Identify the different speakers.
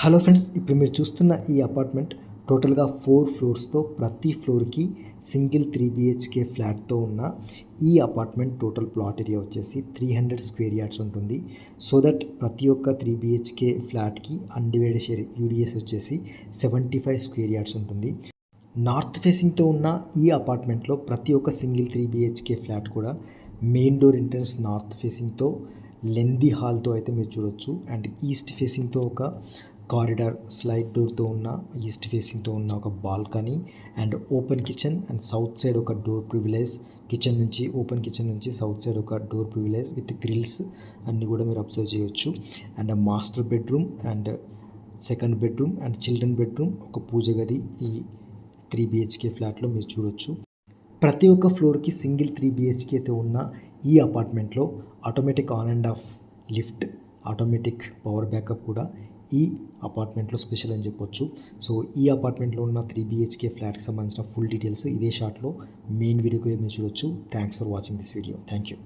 Speaker 1: Hello friends, ఇప్పుడు మీరు చూస్తున్న ఈ అపార్ట్మెంట్ టోటల్గా 4 ఫ్లోర్స్తో ప్రతి ఫ్లోర్కి సింగిల్ 3 BHK ఫ్లాట్తో ఉన్న ఈ అపార్ట్మెంట్ టోటల్ ప్లాట్ ఏరియా వచ్చేసి 300 స్క్వేర్ యార్డ్స్ ఉంటుంది. సో దట్ ప్రతి ఒక్క 3 BHK ఫ్లాట్కి అన్డివైడెడ్ షేర్ యూడిఎస్ వచ్చేసి 75 స్క్వేర్ యార్డ్స్ ఉంటుంది. నార్త్ ఫేసింగ్తో ఉన్న ఈ అపార్ట్మెంట్లో ప్రతి ఒక్క సింగిల్ 3 BHK ఫ్లాట్ కూడా మెయిన్ డోర్ ఎంట్రన్స్ నార్త్ ఫేసింగ్తో లెందీ హాల్తో అయితే మీరు చూడొచ్చు. అండ్ ఈస్ట్ ఫేసింగ్తో ఒక కారిడార్ స్లైడ్ డోర్తో ఉన్న ఈస్ట్ ఫేసింగ్తో ఉన్న ఒక balcony and open kitchen and south side ఒక డోర్ ప్రివిలేజ్ కిచెన్ నుంచి ఓపెన్ కిచెన్ నుంచి సౌత్ సైడ్ ఒక డోర్ ప్రివిలేజ్ విత్ గ్రిల్స్ అన్నీ కూడా మీరు అబ్జర్వ్ చేయొచ్చు. And master bedroom and second bedroom and children bedroom ఒక పూజ గది ఈ 3 BHK ఫ్లాట్లో మీరు చూడొచ్చు. ప్రతి ఒక్క ఫ్లోర్కి సింగిల్ 3 BHKతో ఉన్న ఈ అపార్ట్మెంట్లో automatic on and of lift, automatic power backup కూడా ఈ అపార్ట్మెంట్లో స్పెషల్ అని చెప్పొచ్చు. సో ఈ అపార్ట్మెంట్లో ఉన్న 3 BHK ఫ్లాట్కి సంబంధించిన ఫుల్ డీటెయిల్స్ ఇదే షార్ట్లో మెయిన్ వీడియోకి మీరు చూడొచ్చు. Thanks for watching this video. Thank you.